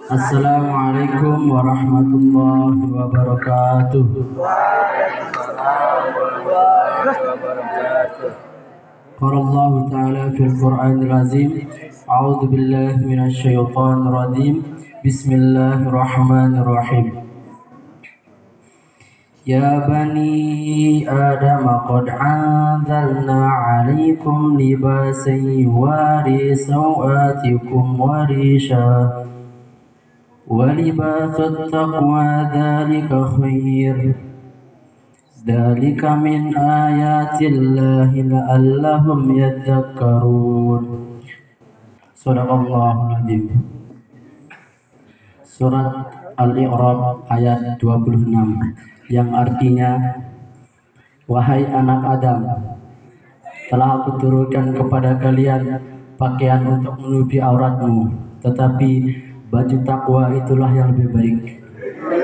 Assalamualaikum warahmatullahi wabarakatuh. Qala Allah Ta'ala fil Qur'anil Azim. A'udzu billahi minasy syaithanir rajim. Bismillahirrahmanirrahim. Ya bani Adam qad anzalna 'alaikum libasan yuwari sawatikum wa risha ولباس التقوى ذلك خير ذلك من آيات الله لعلهم يذكرون. Sadaqallahul Azim. Surat Al-I'raj ayat 26 yang artinya, wahai anak Adam, telah aku turunkan kepada kalian pakaian untuk menutupi auratmu, tetapi baju takwa itulah yang lebih baik.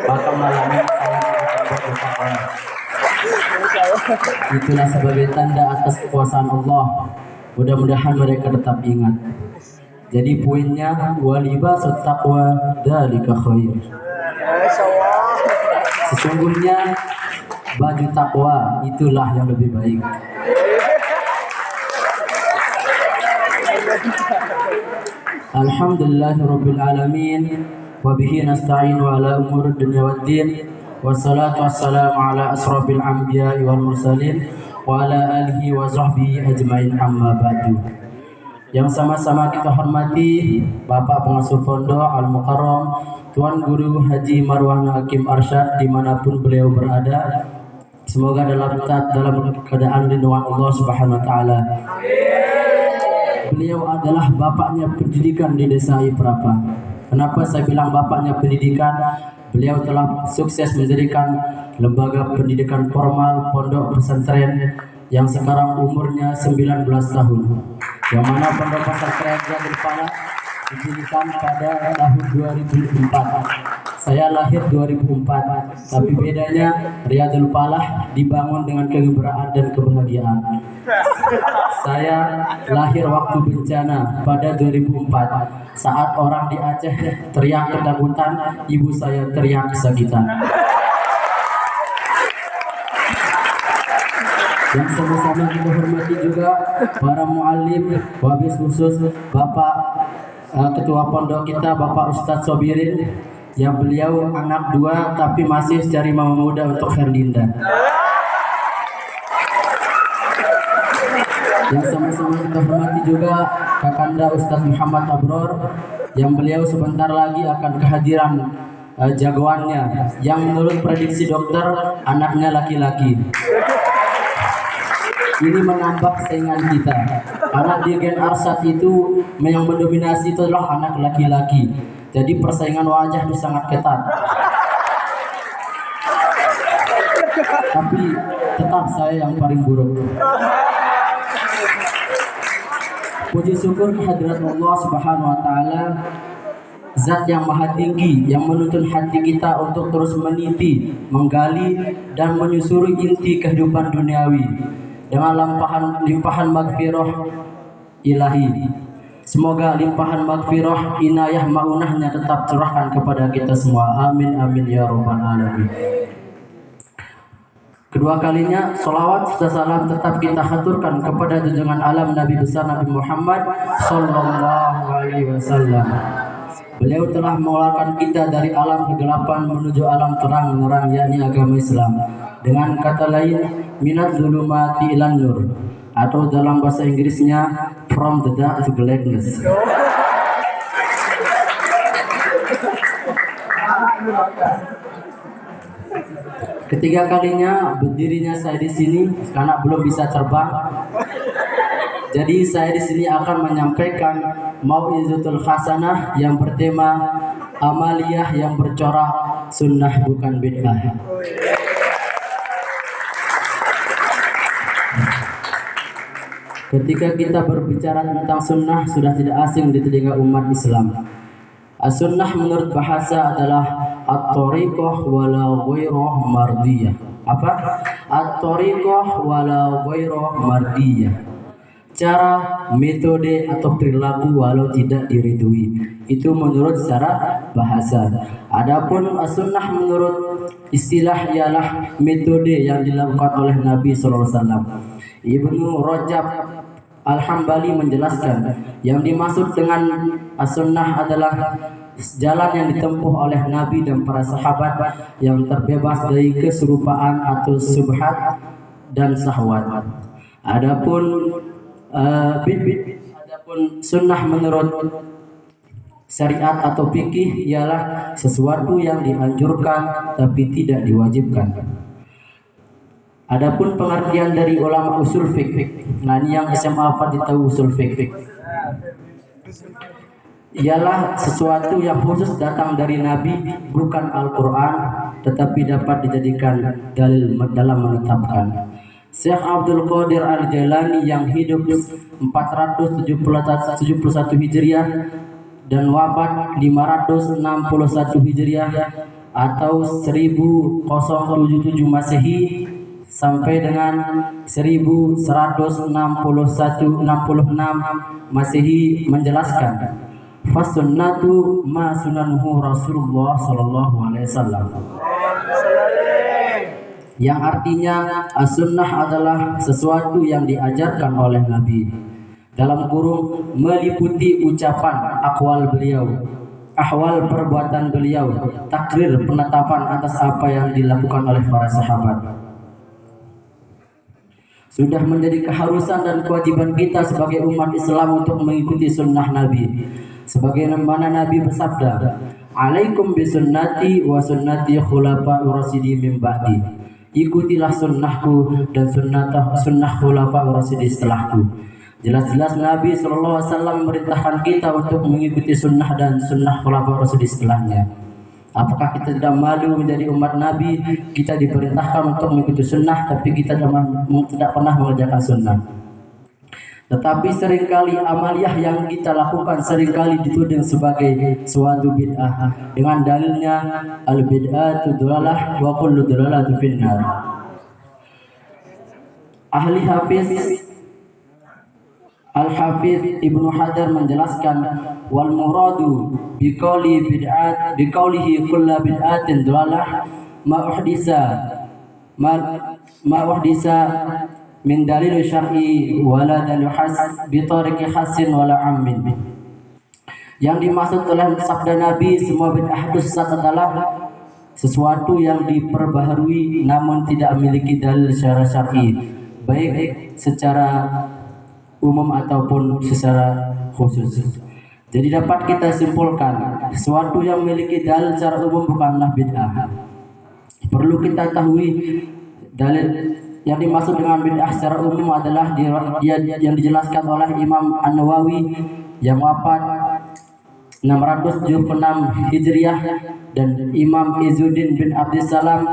Maka malam ini saya menggunakan baju takwa. Itulah sebagai tanda atas kekuasaan Allah. Mudah-mudahan mereka tetap ingat. Jadi poinnya, walibasut taqwa dzalika khair. Sesungguhnya baju takwa itulah yang lebih baik. Alhamdulillahirabbil alamin wa bihi nasta'inu ala umuri dunya waddin wassalatu wassalamu ala asrofil anbiya'i wal mursalin wa ala alihi wa sahbihi ajmain, amma ba'du. Yang sama-sama kita hormati Bapak Pengasuh Pondok Al-Mukarram Tuan Guru Haji Marwan Hakim Arsyad dimanapun beliau berada, semoga dalam keadaan lindungan Allah Subhanahu wa taala. Beliau adalah bapaknya pendidikan di desa Iprapa. Kenapa saya bilang bapaknya pendidikan? Beliau telah sukses mendirikan lembaga pendidikan formal pondok pesantren yang sekarang umurnya 19 tahun. Yang mana pondok pesantren Riyadul Falah didirikan pada tahun 2004. Saya lahir 2004, tapi bedanya Riyadul Falah dibangun dengan kegembiraan dan kebahagiaan. Saya lahir waktu bencana pada 2004. Saat orang di Aceh teriak ketakutan, ibu saya teriak kesakitan. Yang sama-sama kita hormati juga para muallim, wabil khusus Bapak Ketua Pondok kita, Bapak Ustadz Sobirin, yang beliau anak dua tapi masih cari mama muda untuk Herlinda. Yang sama-sama kita hormati juga Kakanda Ustadz Muhammad Abror, yang beliau sebentar lagi akan kehadiran jagoannya, yang menurut prediksi dokter anaknya laki-laki. Ini menambah saingan kita, karena di Gen Arsyad itu yang mendominasi itu adalah anak laki-laki. Jadi persaingan wajah itu sangat ketat. Tapi tetap saya yang paling buruk. Puji syukur kehadirat Allah Subhanahu wa taala, Zat yang maha tinggi yang menuntun hati kita untuk terus meniti, menggali dan menyusuri inti kehidupan duniawi dengan limpahan maghfirah ilahi. Semoga limpahan maghfirah, inayah, maunahnya tetap curahkan kepada kita semua. Amin amin ya rabbal alamin. Kedua kalinya salawat serta salam tetap kita haturkan kepada junjungan alam Nabi besar Nabi Muhammad sallallahu alaihi wasallam. Beliau telah mengeluarkan kita dari alam kegelapan menuju alam terang menerang, yakni agama Islam. Dengan kata lain, minaz zulumati ilan nur, atau dalam bahasa Inggrisnya from the dark to blackness. Ketiga kalinya berdirinya saya di sini karena belum bisa terbang. Jadi saya di sini akan menyampaikan mau'izatul hasanah yang bertema amaliyah yang bercorak sunnah bukan bid'ah. Ketika kita berbicara tentang sunnah sudah tidak asing di telinga umat Islam. As-sunnah menurut bahasa adalah at-tariqah wala ghairah mardiyah. Apa? At-tariqah wala ghairah mardiyah. Cara, metode atau perilaku walau tidak diridui. Itu menurut secara bahasa. Adapun as-sunnah menurut istilah ialah metode yang dilakukan oleh Nabi sallallahu alaihi wasallam. Ibnu Rajab Al-Hambali menjelaskan yang dimaksud dengan as-sunnah adalah jalan yang ditempuh oleh Nabi dan para sahabat yang terbebas dari keserupaan atau subhat dan syahwat. Adapun sunnah menurut syariat atau fikih ialah sesuatu yang dianjurkan tapi tidak diwajibkan. Adapun pengertian dari ulama usul fikih, nah ini yang SMA apa tahu usul fikih, ialah sesuatu yang khusus datang dari Nabi, bukan Al-Quran, tetapi dapat dijadikan dalil dalam menetapkan. Syekh Abdul Qadir Al-Jailani yang hidup 471 Hijriah dan wafat 561 Hijriah atau 1077 Masehi sampai dengan 1166 Masehi menjelaskan, fasunnatu ma sunanuhu Rasulullah sallallahu alaihi wasallam, yang artinya as-sunnah adalah sesuatu yang diajarkan oleh Nabi, dalam kurung meliputi ucapan akwal beliau, ahwal perbuatan beliau, takrir penetapan atas apa yang dilakukan oleh para sahabat. Sudah menjadi keharusan dan kewajiban kita sebagai umat Islam untuk mengikuti sunnah Nabi. Sebagaimana Nabi bersabda, "Alaikum bisunnati wa sunnati khulafa'ur rasyidin min ba'di." Ikutilah sunnahku dan sunnah khulafa'ur rasyidin setelahku. Jelas-jelas Nabi SAW memerintahkan kita untuk mengikuti sunnah dan sunnah khulafa'ur rasyidin setelahnya. Apakah kita tidak malu menjadi umat Nabi? Kita diperintahkan untuk mengikuti sunnah, tapi kita tidak pernah mengerjakan sunnah. Tetapi seringkali amaliyah yang kita lakukan seringkali dituding sebagai suatu bid'ah dengan dalilnya al-bid'atu dhalalah wa kullu dhalalatu finnar. Ahli Al-Hafidz Ibnu Hajar menjelaskan, wal muradu biqaulihi kullu bid'atin dhalalah ma uhdisa min dalil syar'i wala dalil has bi tariqi hasin wala ammin. Yang dimaksud oleh sabda Nabi, semua bid'ah sesat adalah sesuatu yang diperbaharui namun tidak memiliki dalil secara syar'i, baik secara umum ataupun secara khusus. Jadi dapat kita simpulkan, sesuatu yang memiliki dalil secara umum bukanlah bid'ah. Perlu kita tahu dalil yang dimaksud dengan bid'ah secara umum adalah yang dijelaskan oleh Imam An-Nawawi yang wafat 676 Hijriah dan Imam Izzuddin bin Abdissalam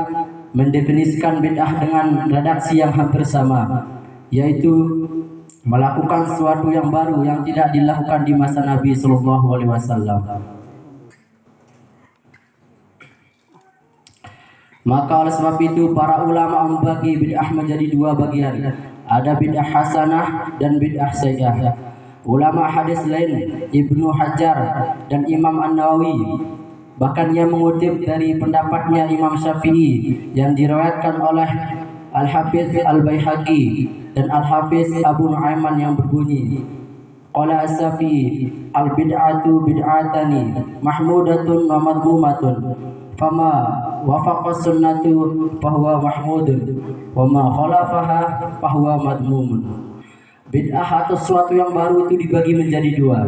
mendefinisikan bid'ah dengan redaksi yang hampir sama, yaitu melakukan sesuatu yang baru yang tidak dilakukan di masa Nabi sallallahu alaihi wasallam. Maka oleh sebab itu para ulama membagi bid'ah menjadi dua bagian. Ada bid'ah hasanah dan bid'ah sayyi'ah. Ulama hadis lain Ibnu Hajar dan Imam An-Nawawi bahkan ia mengutip dari pendapatnya Imam Syafi'i yang diriwayatkan oleh Al-Hafidz Al-Baihaqi dan Al-Hafiz Abu Nu'aiman yang berbunyi, qala as-Syafi'i al-bid'atu bid'atani mahmudatun wa madmumatun, fama wafaqa sunnatu fahuwa mahmudun wa ma khalafaha fahuwa madmumun. Bid'ah atau sesuatu yang baru itu dibagi menjadi dua.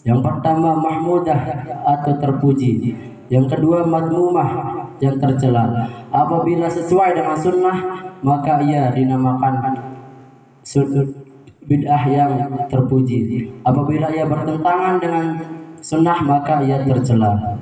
Yang pertama mahmudah atau terpuji, yang kedua madmumah yang tercela. Apabila sesuai dengan sunnah maka ia dinamakan bid'ah yang terpuji. Apabila ia bertentangan dengan sunnah maka ia tercela.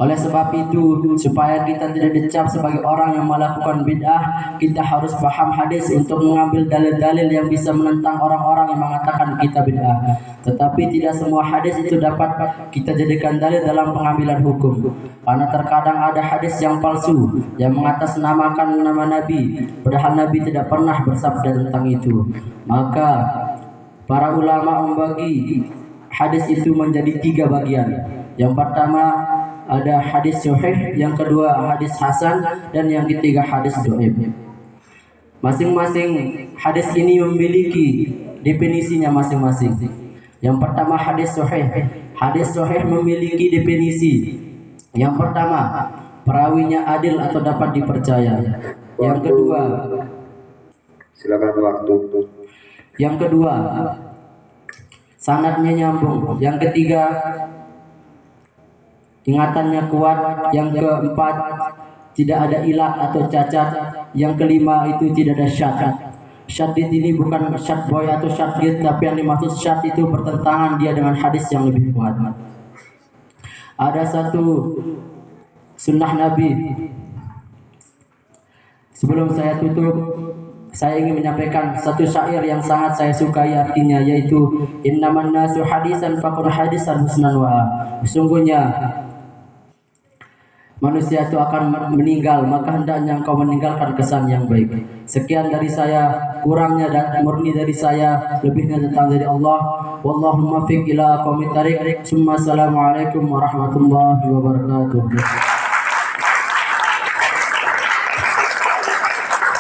Oleh sebab itu, supaya kita tidak dicap sebagai orang yang melakukan bid'ah, kita harus paham hadis untuk mengambil dalil-dalil yang bisa menentang orang-orang yang mengatakan kita bid'ah. Tetapi tidak semua hadis itu dapat kita jadikan dalil dalam pengambilan hukum. Karena terkadang ada hadis yang palsu, yang mengatasnamakan nama Nabi, padahal Nabi tidak pernah bersabda tentang itu. Maka para ulama membagi hadis itu menjadi 3 bagian. Yang pertama ada hadis sahih, yang kedua hadis hasan, dan yang ketiga hadis dhaif. Masing-masing hadis ini memiliki definisinya masing-masing. Yang pertama hadis sahih. Hadis sahih memiliki definisi. Yang pertama, perawinya adil atau dapat dipercaya. Yang kedua, silakan waktu. Yang kedua, sanadnya nyambung. Yang ketiga, ingatannya kuat. Yang keempat, tidak ada ilat atau cacat. Yang kelima itu tidak ada syad. Syadid ini bukan syad boy atau syadid, tapi yang dimaksud syad itu bertentangan dia dengan hadis yang lebih kuat. Ada satu sunnah Nabi. Sebelum saya tutup, saya ingin menyampaikan satu syair yang sangat saya sukai artinya, yaitu innaman nasu hadisan faqul hadisan husnan wa. Sesungguhnya manusia itu akan meninggal, maka hendaknya engkau meninggalkan kesan yang baik. Sekian dari saya, kurangnya dan murni dari saya, lebihnya datang dari Allah. Wallahu muwaffiq ila aqwamit thariq. Assalamualaikum warahmatullahi wabarakatuh.